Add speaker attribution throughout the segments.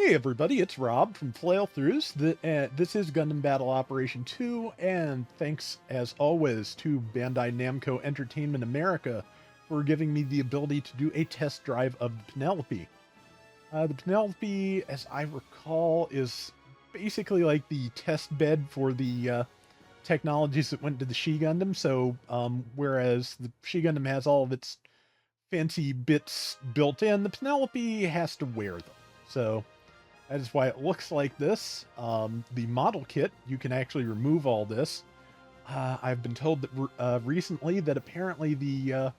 Speaker 1: Hey everybody, it's Rob from Flailthroughs. This is Gundam Battle Operation 2, and thanks as always to Bandai Namco Entertainment America for giving me the ability to do a test drive of the Penelope. The Penelope, as I recall, is basically like the test bed for the technologies that went to the She Gundam. So, whereas the She Gundam has all of its fancy bits built in, the Penelope has to wear them. So, that is why it looks like this. The model kit, you can actually remove all this. I've been told that recently that apparently the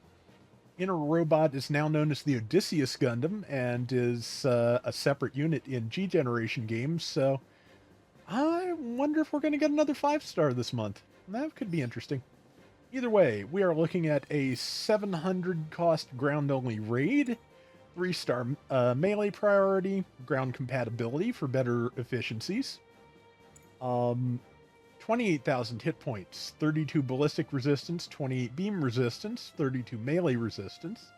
Speaker 1: inner robot is now known as the Odysseus Gundam and is a separate unit in G Generation games. So I wonder if we're going to get another 5-star this month. That could be interesting. Either way, we are looking at a 700 cost ground only raid. 3-star melee priority, ground compatibility for better efficiencies. 28,000 hit points, 32 ballistic resistance, 28 beam resistance, 32 melee resistance,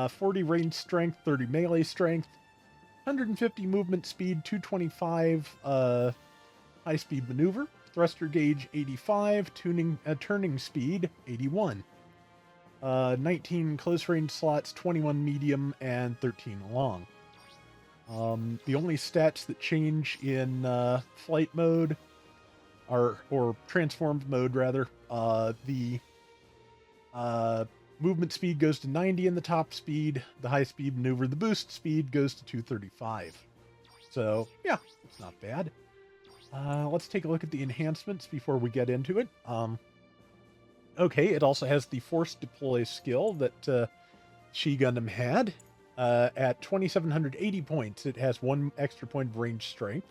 Speaker 1: 40 range strength, 30 melee strength, 150 movement speed, 225 high speed maneuver, thruster gauge 85, turning speed 81. 19 close range slots, 21 medium, and 13 long. The only stats that change in flight mode or transformed mode rather, the movement speed goes to 90 in the top speed, the high speed maneuver, the boost speed goes to 235. So yeah, it's not bad. Let's take a look at the enhancements before we get into it. Okay, it also has the force deploy skill that She Gundam had. At 2,780 points, it has 1 extra point of range strength.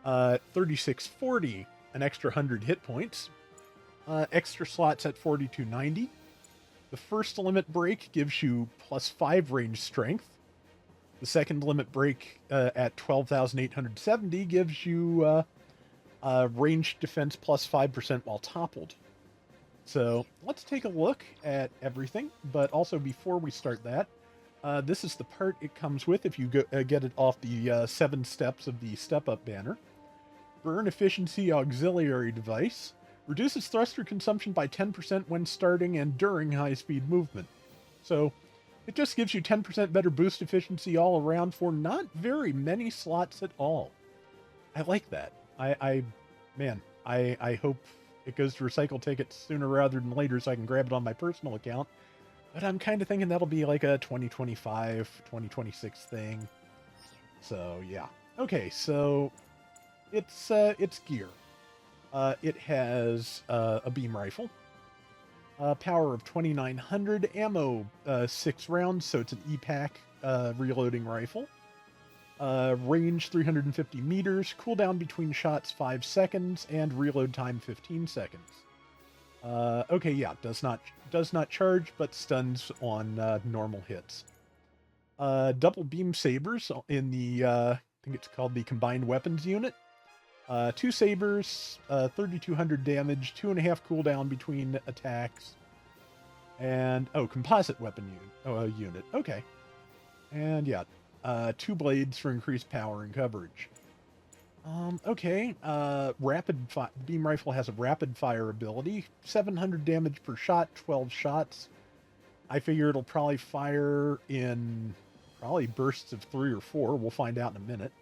Speaker 1: 3,640, an extra 100 hit points. Extra slots at 4,290. The first limit break gives you plus 5 range strength. The second limit break at 12,870 gives you range defense plus 5% while toppled. So let's take a look at everything, but also before we start that, this is the part it comes with if you get it off the 7 steps of the step-up banner. Burn efficiency auxiliary device. Reduces thruster consumption by 10% when starting and during high-speed movement. So it just gives you 10% better boost efficiency all around for not very many slots at all. I like that. Man, I hope it goes to recycle tickets sooner rather than later so I can grab it on my personal account. But I'm kind of thinking that'll be like a 2025, 2026 thing. So, yeah. Okay, so it's gear. It has a beam rifle. Power of 2,900. Ammo, 6 rounds, so it's an E-Pack reloading rifle. Range 350 meters, cooldown between shots 5 seconds, and reload time 15 seconds. Okay, yeah, does not charge, but stuns on normal hits. Double beam sabers in the I think it's called the combined weapons unit. 2 sabers, 3,200 damage, 2.5 cooldown between attacks, and composite weapon unit. Okay, and yeah. 2 blades for increased power and coverage. Okay, beam rifle has a rapid fire ability, 700 damage per shot, 12 shots. I figure it'll probably fire in bursts of 3 or 4. We'll find out in a minute.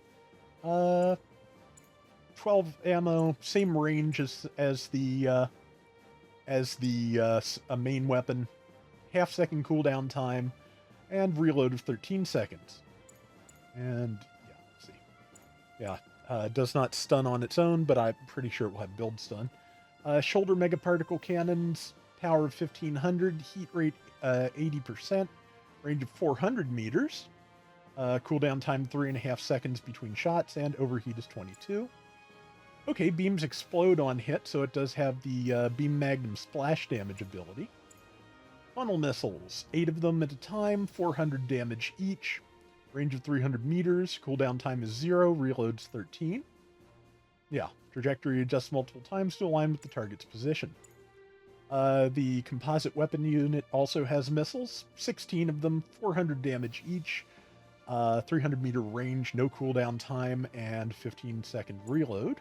Speaker 1: 12 ammo, same range as the main weapon. Half-second cooldown time, and reload of 13 seconds. And, yeah, let's see. Yeah, does not stun on its own, but I'm pretty sure it will have build stun. Shoulder megaparticle cannons, power of 1,500, heat rate 80%, range of 400 meters, cooldown time 3.5 seconds between shots, and overheat is 22. Okay, beams explode on hit, so it does have the Beam Magnum splash damage ability. Funnel missiles, 8 of them at a time, 400 damage each. Range of 300 meters, cooldown time is 0, reloads 13. Yeah, trajectory adjusts multiple times to align with the target's position. The composite weapon unit also has missiles, 16 of them, 400 damage each. 300-meter range, no cooldown time, and 15-second reload.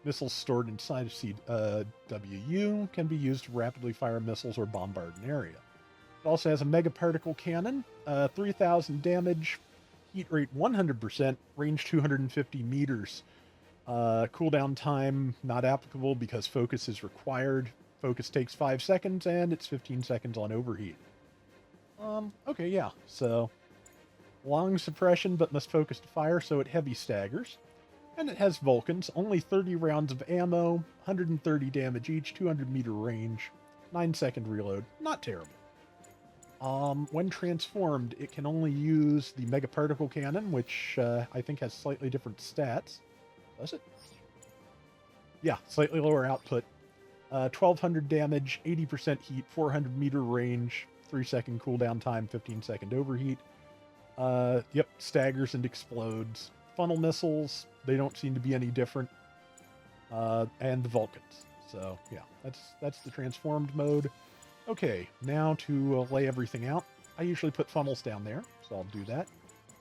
Speaker 1: Missiles stored inside of CWU can be used to rapidly fire missiles or bombard an area. It also has a mega particle cannon, 3,000 damage, heat rate 100%, range 250 meters. Cooldown time not applicable because focus is required. Focus takes 5 seconds, and it's 15 seconds on overheat. Okay, yeah, so long suppression, but must focus to fire, so it heavy staggers. And it has Vulcans, only 30 rounds of ammo, 130 damage each, 200-meter range, 9-second reload. Not terrible. When transformed, it can only use the Mega Particle Cannon, which I think has slightly different stats. Does it? Yeah, slightly lower output. 1,200 damage, 80% heat, 400-meter range, 3-second cooldown time, 15-second overheat. Yep, staggers and explodes. Funnel missiles, they don't seem to be any different. And the Vulcans. So, yeah, that's the transformed mode. Okay, now to lay everything out. I usually put funnels down there, so I'll do that.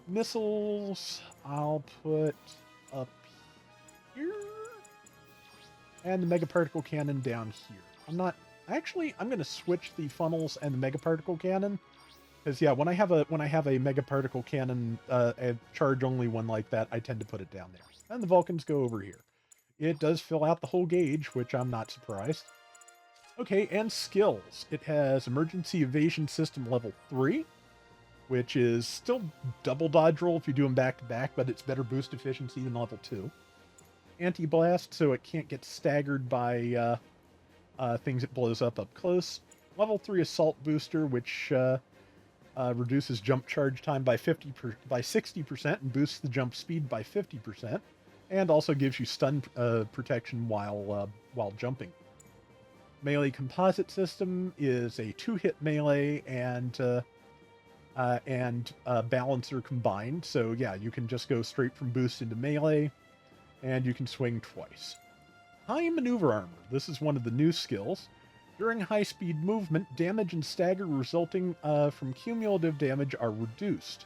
Speaker 1: Missiles, I'll put up here. And the Mega Particle Cannon down here. I'm going to switch the funnels and the Mega Particle Cannon. Because, yeah, when I have a Mega Particle Cannon, a charge-only one like that, I tend to put it down there. And the Vulcans go over here. It does fill out the whole gauge, which I'm not surprised. Okay, and skills. It has Emergency Evasion System level 3, which is still double dodge roll if you do them back-to-back, but it's better boost efficiency than level 2. Anti-blast, so it can't get staggered by things it blows up close. Level 3 Assault Booster, which reduces jump charge time by 60% and boosts the jump speed by 50%, and also gives you stun protection while jumping. Melee Composite System is a 2-hit melee and balancer combined. So yeah, you can just go straight from boost into melee, and you can swing twice. High Maneuver Armor. This is one of the new skills. During high-speed movement, damage and stagger resulting from cumulative damage are reduced.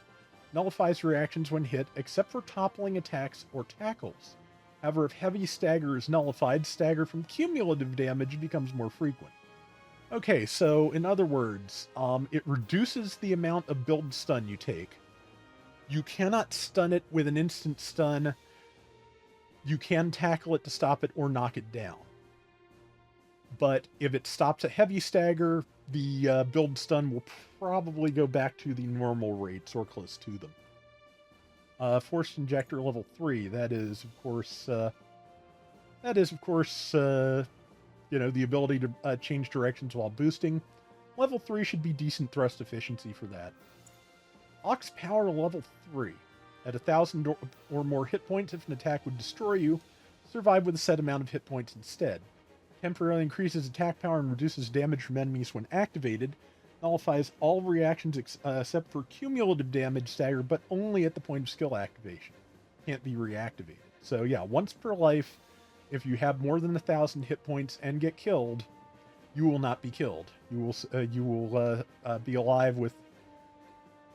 Speaker 1: Nullifies reactions when hit, except for toppling attacks or tackles. However, if heavy stagger is nullified, stagger from cumulative damage becomes more frequent. Okay, so in other words, it reduces the amount of build stun you take. You cannot stun it with an instant stun. You can tackle it to stop it or knock it down. But if it stops a heavy stagger, the build stun will probably go back to the normal rates or close to them. Forced Injector level 3. That is, of course, you know, the ability to change directions while boosting. Level 3 should be decent thrust efficiency for that. Ox Power level 3. At 1,000 or more hit points, if an attack would destroy you, survive with a set amount of hit points instead. Temporarily increases attack power and reduces damage from enemies when activated. Nullifies all reactions except for cumulative damage stagger, but only at the point of skill activation. Can't be reactivated. So yeah, once per life, if you have more than 1,000 hit points and get killed, you will not be killed. You will be alive with...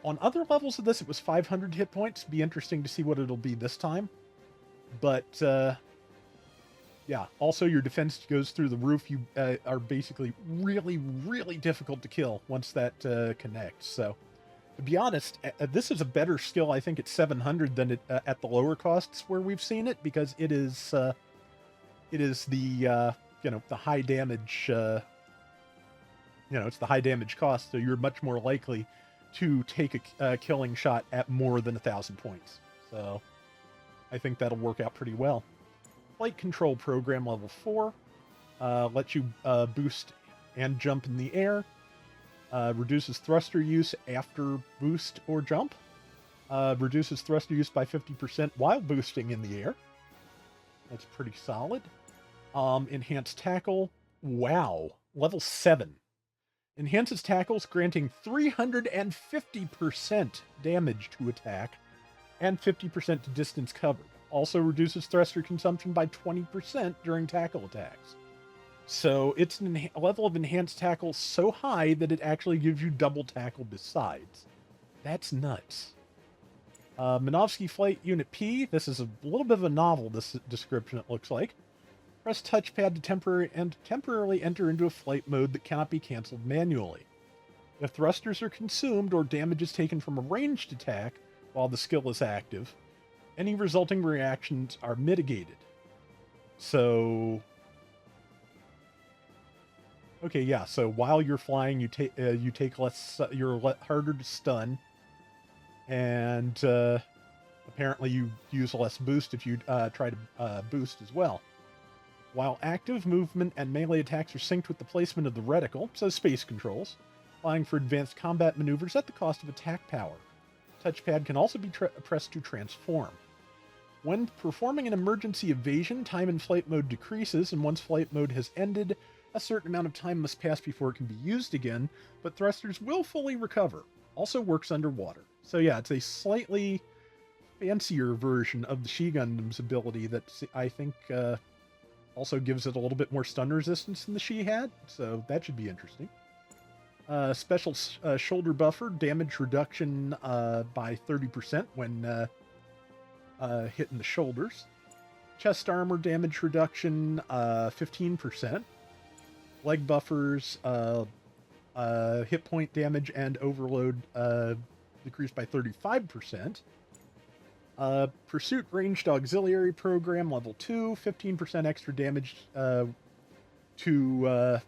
Speaker 1: On other levels of this, it was 500 hit points. Be interesting to see what it'll be this time. But... yeah, also your defense goes through the roof. You are basically really, really difficult to kill once that connects. So, to be honest, this is a better skill, I think, at 700 than at the lower costs where we've seen it, because it is the, the high damage, it's the high damage cost, so you're much more likely to take a killing shot at more than 1,000 points. So, I think that'll work out pretty well. Flight Control Program level 4 lets you boost and jump in the air. Reduces thruster use after boost or jump. Reduces thruster use by 50% while boosting in the air. That's pretty solid. Enhanced Tackle. Wow. Level 7. Enhances tackles, granting 350% damage to attack and 50% to distance covered. Also reduces thruster consumption by 20% during tackle attacks. So it's a level of enhanced tackle so high that it actually gives you double tackle besides. That's nuts. Minovsky Flight Unit P. This is a little bit of a novel, this description it looks like. Press touchpad to temporarily enter into a flight mode that cannot be cancelled manually. If thrusters are consumed or damage is taken from a ranged attack while the skill is active, any resulting reactions are mitigated. So... Okay, yeah, so while you're flying, you take less... you're harder to stun. And apparently you use less boost if you try to boost as well. While active, movement and melee attacks are synced with the placement of the reticle, so space controls, allowing for advanced combat maneuvers at the cost of attack power. Touchpad can also be pressed to transform. When performing an emergency evasion, time in flight mode decreases, and once flight mode has ended, a certain amount of time must pass before it can be used again, but thrusters will fully recover. Also works underwater. So yeah, it's a slightly fancier version of the She-Gundam's ability that I think also gives it a little bit more stun resistance than the She had, so that should be interesting. Special shoulder buffer, damage reduction by 30% when hitting the shoulders. Chest armor damage reduction 15%. Leg buffers, hit point damage and overload decreased by 35%. Pursuit Ranged Auxiliary Program level 2, 15% extra damage to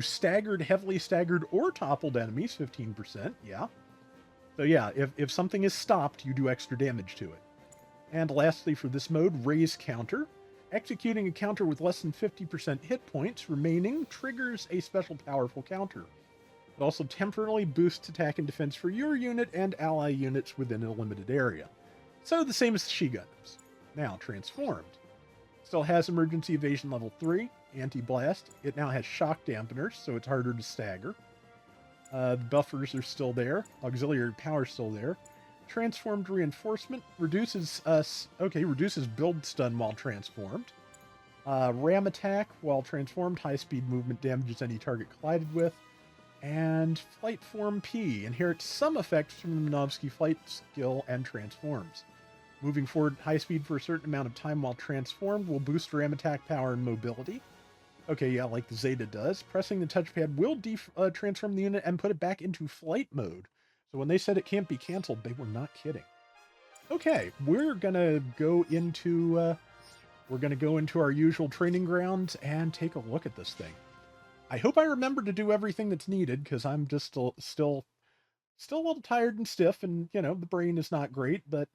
Speaker 1: staggered, heavily staggered, or toppled enemies, 15%, yeah. So yeah, if something is stopped, you do extra damage to it. And lastly for this mode, Raise Counter. Executing a counter with less than 50% hit points remaining triggers a special powerful counter. It also temporarily boosts attack and defense for your unit and ally units within a limited area. So the same as the She-Gundams. Now transformed. Still has emergency evasion level 3, anti-blast. It now has shock dampeners, so it's harder to stagger. The buffers are still there. Auxiliary power is still there. Transformed reinforcement reduces build stun while transformed. Ram attack while transformed, high speed movement damages any target collided with. And Flight Form P inherits some effects from the Minovsky flight skill and transforms. Moving forward high speed for a certain amount of time while transformed will boost ram attack power and mobility. Okay, yeah, like the Zeta does. Pressing the touchpad will transform the unit and put it back into flight mode. So when they said it can't be canceled, they were not kidding. Okay, we're gonna go into our usual training grounds and take a look at this thing. I hope I remember to do everything that's needed, because I'm just still a little tired and stiff, and the brain is not great, but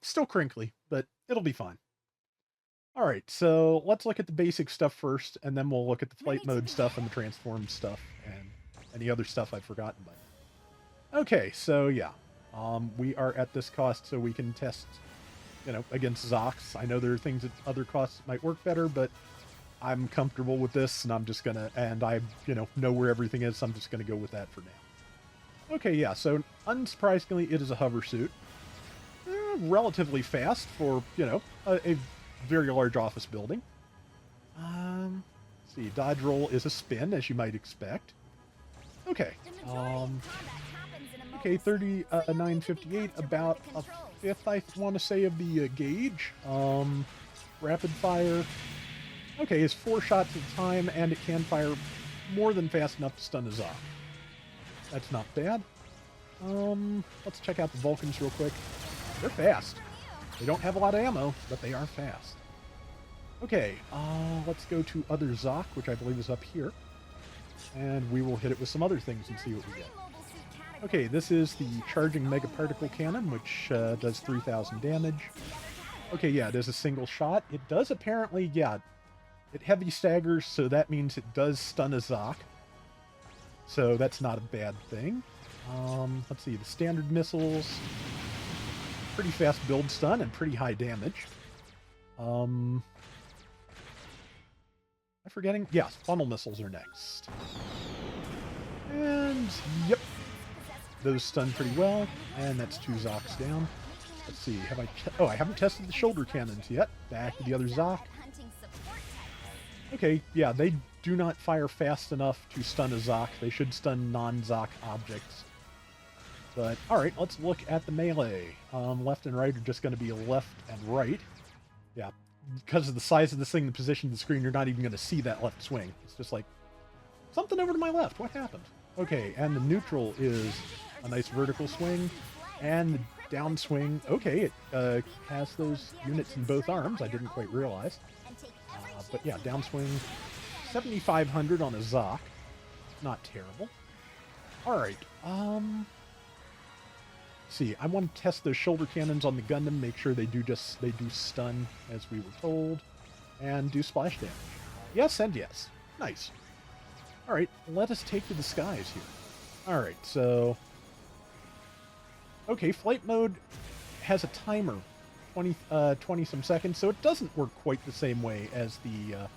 Speaker 1: still crinkly, but it'll be fine. All right, so let's look at the basic stuff first, and then we'll look at the flight mode stuff and the transformed stuff and any other stuff I've forgotten about. Okay, so yeah, we are at this cost so we can test, against Zox. I know there are things that other costs might work better, but I'm comfortable with this, and I'm just gonna, and I, know where everything is, so I'm just gonna go with that for now. Okay, yeah, so unsurprisingly, it is a hover suit. Relatively fast for, a very large office building. Let's see, dodge roll is a spin, as you might expect. Okay, okay, 3958, about a fifth, I want to say, of the gauge. Rapid fire. Okay, it's 4 shots at a time, and it can fire more than fast enough to stun a Zoc. That's not bad. Let's check out the Vulcans real quick. They're fast. They don't have a lot of ammo, but they are fast. Okay, let's go to other Zoc, which I believe is up here. And we will hit it with some other things and see what we get. Okay, this is the Charging Mega Particle Cannon, which does 3,000 damage. Okay, yeah, it is a single shot. It does apparently, yeah, it heavy staggers, so that means it does stun a Zoc. So that's not a bad thing. Let's see, the standard missiles, pretty fast build stun and pretty high damage. Am I forgetting? Yes, funnel missiles are next. And, yep, those stun pretty well, and that's 2 Zocs down. Let's see, I haven't tested the shoulder cannons yet. Back to the other Zoc. Okay, yeah, they do not fire fast enough to stun a Zoc. They should stun non-Zoc objects. But, alright, let's look at the melee. Left and right are just going to be left and right. Yeah, because of the size of this thing, the position of the screen, you're not even going to see that left swing. It's just like, something over to my left. What happened? Okay, and the neutral is a nice vertical swing. And the downswing, okay, it has those units in both arms. I didn't quite realize. But yeah, downswing, 7,500 on a Zoc. Not terrible. Alright, see, I want to test those shoulder cannons on the Gundam, make sure they do stun, as we were told, and do splash damage. Yes and yes. Nice. Alright, let us take to the skies here. Alright, so... Okay, flight mode has a timer, 20 some seconds, so it doesn't work quite the same way as the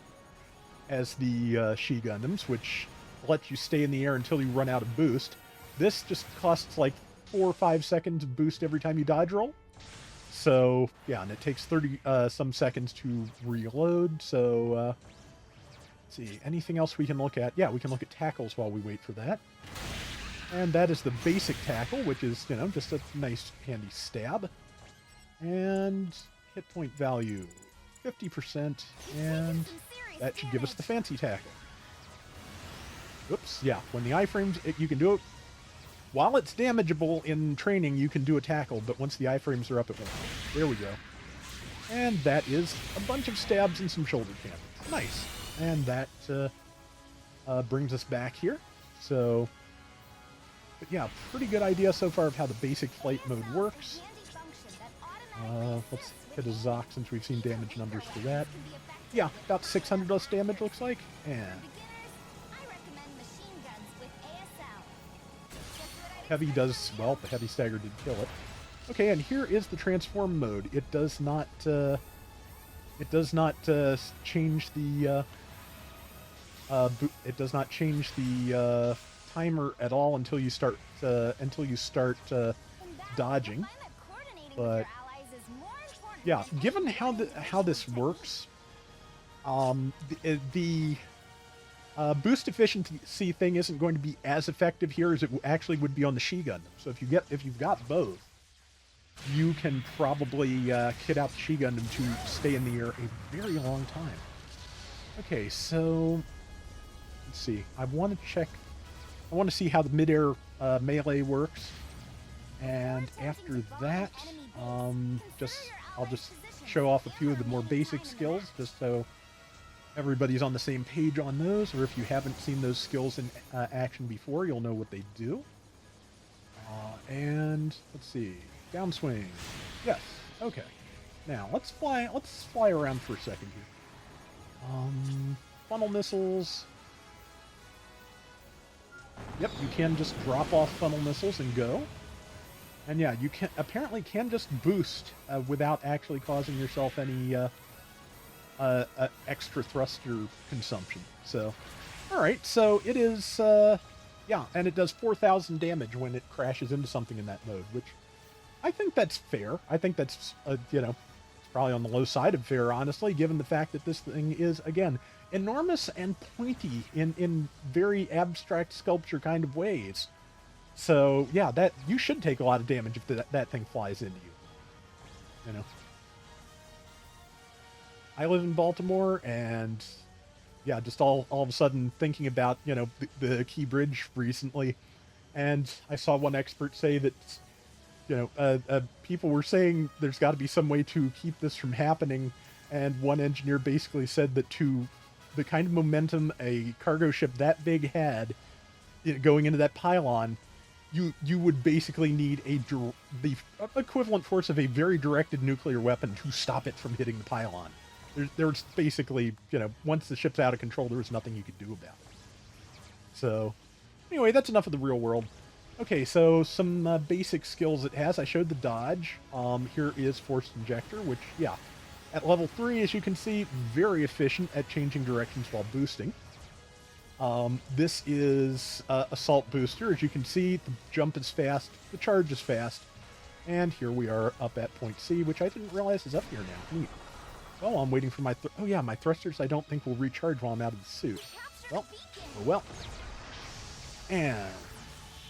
Speaker 1: She Gundams, which lets you stay in the air until you run out of boost. This just costs like 4 or 5 seconds of boost every time you dodge roll. So, yeah, and it takes 30 some seconds to reload, so, let's see, anything else we can look at? Yeah, we can look at tackles while we wait for that. And that is the basic tackle, which is, you know, just a nice, handy stab. And hit point value, 50%, and that should give us the fancy tackle. Oops, yeah, when the iframes, you can do it. While it's damageable in training, you can do a tackle, but once the iframes are up, it won't. There we go. And that is a bunch of stabs and some shoulder cannons. Nice. And that brings us back here. So, but yeah, pretty good idea so far of how the basic flight mode works. Let's hit a Zoc since we've seen damage numbers for that. Yeah, about 600 less damage looks like. And Heavy does, well, the Heavy Stagger did kill it. Okay, and here is the transform mode. It does not change the timer at all until you start dodging. But yeah, given how this works, the boost efficiency thing isn't going to be as effective here as it actually would be on the She Gundam. So if you've got both, you can probably kit out the She Gundam to stay in the air a very long time. Okay, so let's see. I want to see how the mid-air melee works, and after that, I'll just show off a few of the more basic skills, just so everybody's on the same page on those, or if you haven't seen those skills in action before, you'll know what they do. And let's see, downswing. Yes. Okay. Now let's fly around for a second here. Funnel missiles. Yep, you can just drop off funnel missiles and go. And yeah, you apparently can just boost without actually causing yourself any extra thruster consumption. So, alright, so it is, yeah, and it does 4,000 damage when it crashes into something in that mode, which I think that's fair. I think that's, you know, it's probably on the low side of fair, honestly, given the fact that this thing is, again, enormous and pointy in very abstract sculpture kind of ways. So, yeah, that you should take a lot of damage if that thing flies into you. You know? I live in Baltimore, and yeah, just all of a sudden thinking about, you know, the Key Bridge recently, and I saw one expert say that, you know, people were saying there's got to be some way to keep this from happening, and one engineer basically said that to the kind of momentum a cargo ship that big had going into that pylon, you would basically need the equivalent force of a very directed nuclear weapon to stop it from hitting the pylon. There's basically, you know, once the ship's out of control, there was nothing you could do about it. So, anyway, that's enough of the real world. Okay, so some basic skills it has. I showed the dodge. Here is forced injector, which, yeah, at level 3, as you can see, very efficient at changing directions while boosting. This is assault booster. As you can see, the jump is fast, the charge is fast, and here we are up at point C, which I didn't realize is up here now. Neat. Well, I'm waiting for my... oh, yeah, my thrusters I don't think will recharge while I'm out of the suit. Well, oh well. And...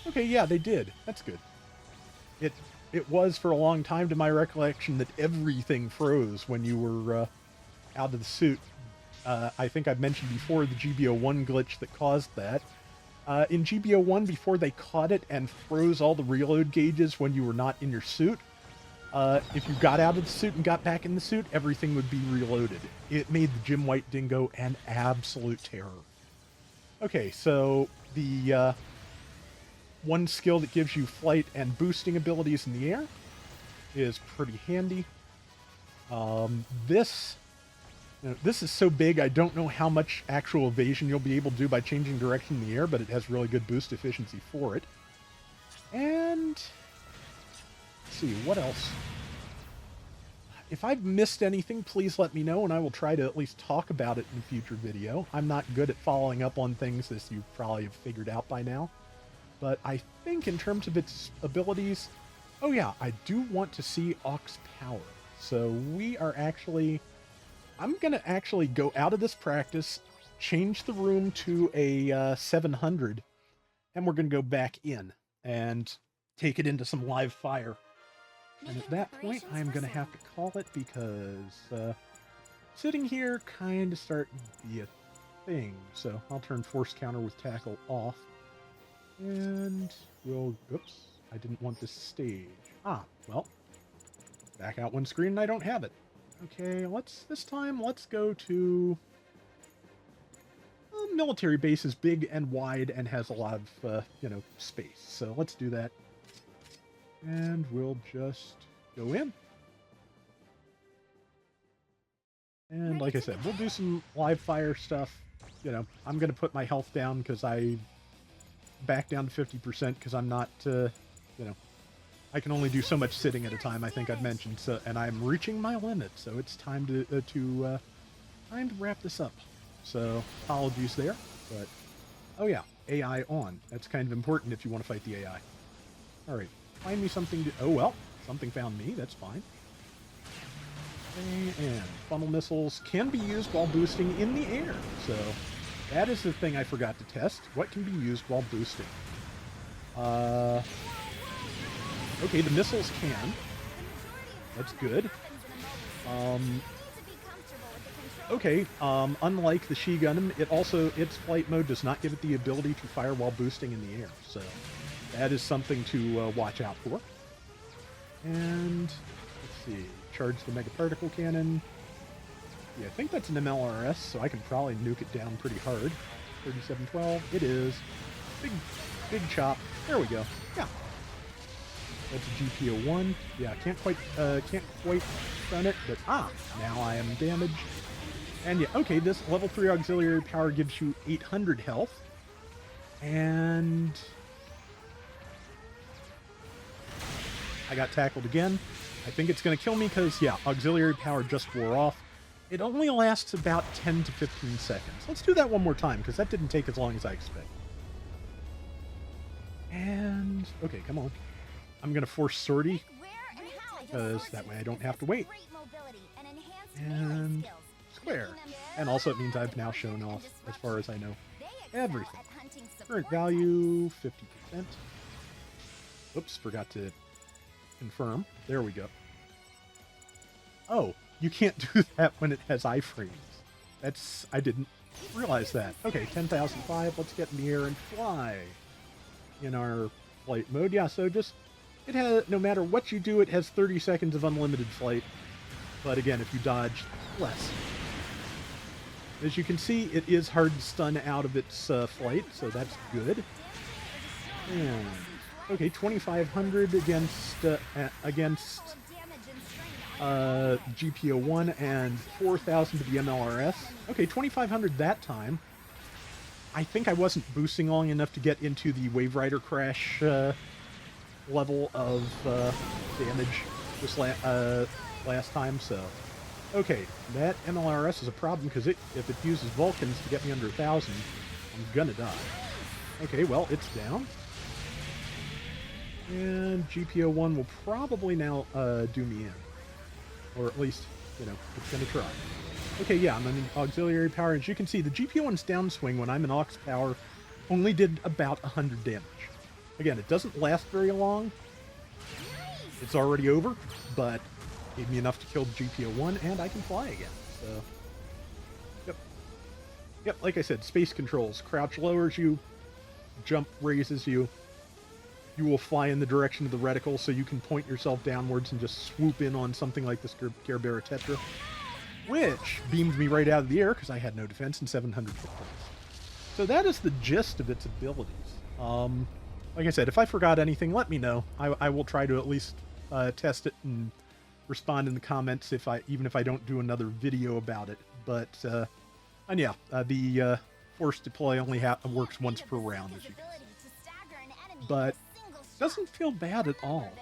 Speaker 1: okay, yeah, they did. That's good. it it was for a long time, to my recollection, that everything froze when you were out of the suit. I think I've mentioned before the GBO1 glitch that caused that. In GBO1, before they caught it and froze all the reload gauges when you were not in your suit, if you got out of the suit and got back in the suit, everything would be reloaded. It made the Jim White Dingo an absolute terror. Okay, so the one skill that gives you flight and boosting abilities in the air is pretty handy. This is so big, I don't know how much actual evasion you'll be able to do by changing direction in the air, but it has really good boost efficiency for it. And let's see, what else? If I've missed anything, please let me know, and I will try to at least talk about it in a future video. I'm not good at following up on things, as you probably have figured out by now. But I think in terms of its abilities, oh yeah, I do want to see Aux Power. So we are actually... I'm going to actually go out of this practice, change the room to a 700, and we're going to go back in and take it into some live fire. And at that point, I'm going to have to call it, because sitting here kind of starting to be a thing. So I'll turn force counter with tackle off. And we'll... Oops, I didn't want this stage. Ah, well, back out one screen and I don't have it. Okay, this time, let's go to... military base is big and wide and has a lot of, space. So let's do that. And we'll just go in. And like I said, we'll do some live fire stuff. I'm going to put my health down because I back down to 50% because I'm not, I can only do so much sitting at a time, I think I've mentioned. So, and I'm reaching my limit, so it's time to wrap this up. So, apologies there, but, oh yeah, AI on. That's kind of important if you want to fight the AI. Alright, find me something to... Oh well, something found me, that's fine. Okay, and funnel missiles can be used while boosting in the air, so that is the thing I forgot to test. What can be used while boosting? Okay, the missiles can. That's good. Okay, unlike the She Gundam, its flight mode does not give it the ability to fire while boosting in the air, so that is something to watch out for. And, let's see, charge the Mega Particle Cannon. Yeah, I think that's an MLRS, so I can probably nuke it down pretty hard. 3712, it is. Big chop. There we go. Yeah. That's a GPO1. Yeah, can't quite stun it, but now I am damaged. And yeah, okay, this level 3 auxiliary power gives you 800 health. And I got tackled again. I think it's going to kill me because, yeah, auxiliary power just wore off. It only lasts about 10 to 15 seconds. Let's do that one more time, because that didn't take as long as I expected. And, okay, come on. I'm going to force sortie, because that way I don't have to wait. And square. And also it means I've now shown off, as far as I know, everything. Current value, 50%. Oops, forgot to confirm. There we go. Oh, you can't do that when it has iframes. I didn't realize that. Okay, 10,005, let's get in the air and fly in our flight mode. Yeah, so just, it has, no matter what you do, it has 30 seconds of unlimited flight. But again, if you dodge, less. As you can see, it is hard to stun out of its flight, so that's good. And, okay, 2,500 against GPO1 and 4,000 to the MLRS. Okay, 2,500 that time. I think I wasn't boosting long enough to get into the Wave Rider crash level of damage this last time, so... Okay, that MLRS is a problem, because if it uses Vulcans to get me under 1,000, I'm gonna die. Okay, well, it's down. And GPO1 will probably now do me in. Or at least, it's gonna try. Okay, yeah, I'm in auxiliary power. As you can see, the GPO1's downswing when I'm in aux power only did about 100 damage. Again, it doesn't last very long, It's already over, but gave me enough to kill the GPO-1, and I can fly again. So, yep. Yep, like I said, space controls. Crouch lowers you, jump raises you. You will fly in the direction of the reticle, so you can point yourself downwards and just swoop in on something like this Gerbera Tetra, which beamed me right out of the air because I had no defense and 700 hit points. So that is the gist of its abilities. Like I said, if I forgot anything, let me know. I will try to at least test it and respond in the comments even if I don't do another video about it. But and yeah, the force deploy only works once per round, as you can see. But doesn't feel bad at all.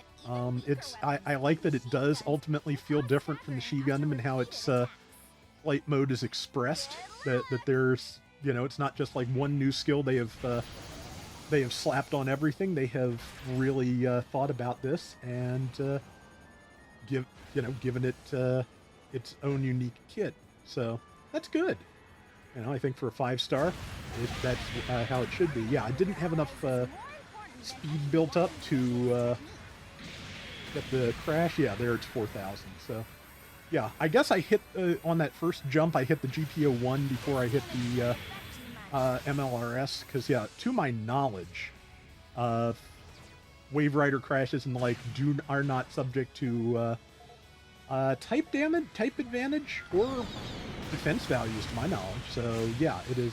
Speaker 1: I like that it does ultimately feel different from the She Gundam and how its flight mode is expressed. That there's, it's not just like one new skill they have slapped on everything. They have really thought about this and given it its own unique kit. So that's good. I think for a 5-star, that's how it should be. Yeah, I didn't have enough speed built up to get the crash. Yeah, there it's 4,000. So yeah, I guess I hit on that first jump, I hit the GPO-1 before I hit the MLRS, because yeah, to my knowledge, Wave Rider crashes and the like are not subject to type damage, type advantage, or defense values to my knowledge. So yeah, it is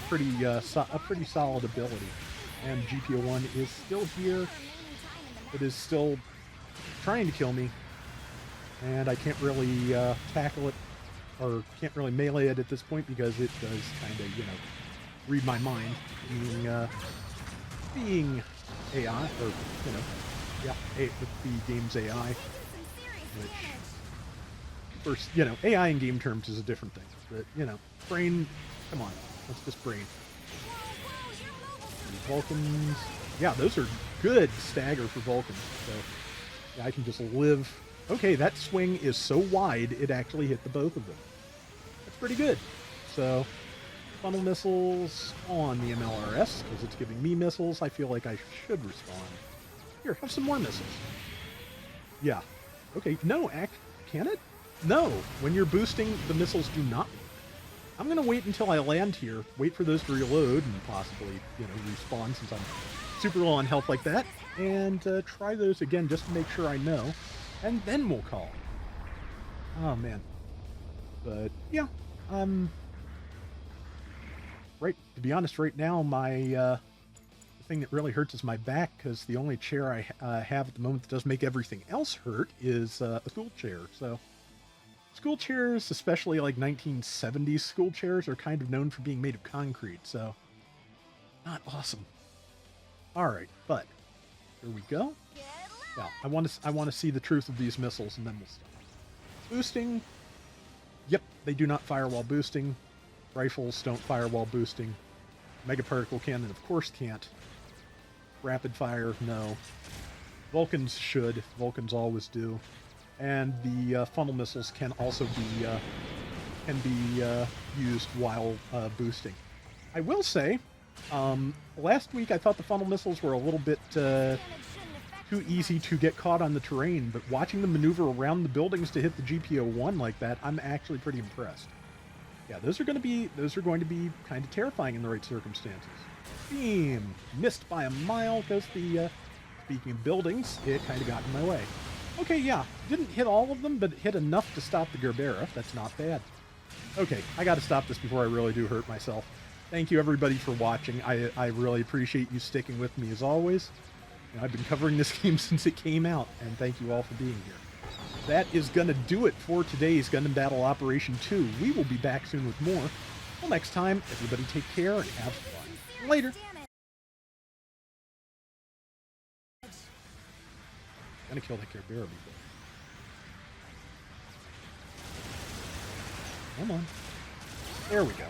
Speaker 1: pretty a pretty solid ability. And GPO-1 is still here. It is still trying to kill me, and I can't really tackle it, or can't really melee it at this point because it does kind of, read my mind, being AI, or, yeah, the game's AI, which, first, AI in game terms is a different thing, but, brain, come on, let's just brain. Vulcans, yeah, those are good stagger for Vulcans, so yeah, I can just live. Okay, that swing is so wide, it actually hit the both of them. That's pretty good. So, funnel missiles on the MLRS, because it's giving me missiles. I feel like I should respond. Here, have some more missiles. Yeah. Okay, no, can it? No, when you're boosting, the missiles do not. I'm going to wait until I land here, wait for those to reload, and possibly, respawn since I'm super low on health like that, and try those again just to make sure I know, and then we'll call. Oh, man. But, yeah, to be honest, right now, my, the thing that really hurts is my back, because the only chair I have at the moment that does make everything else hurt is a school chair, so... School chairs, especially like 1970s school chairs, are kind of known for being made of concrete, so not awesome. All right, but here we go. Yeah, I want to see the truth of these missiles, and then we'll stop. Boosting. Yep, they do not fire while boosting. Rifles don't fire while boosting. Mega particle cannon, of course, can't. Rapid fire, no. Vulcans should. Vulcans always do. And the funnel missiles can also be used while boosting. I will say, last week I thought the funnel missiles were a little bit too easy to get caught on the terrain, but watching them maneuver around the buildings to hit the GPO-1 like that, I'm actually pretty impressed. Yeah, those are going to be kind of terrifying in the right circumstances. Beam! Missed by a mile because the, speaking of buildings, it kind of got in my way. Okay, yeah, didn't hit all of them, but hit enough to stop the Gerbera. That's not bad. Okay, I gotta stop this before I really do hurt myself. Thank you, everybody, for watching. I really appreciate you sticking with me, as always. I've been covering this game since it came out, and thank you all for being here. That is gonna do it for today's Gundam Battle Operation 2. We will be back soon with more. Till next time, everybody take care and have fun. Later! Gonna kill that Gerbera before. Come on. There we go.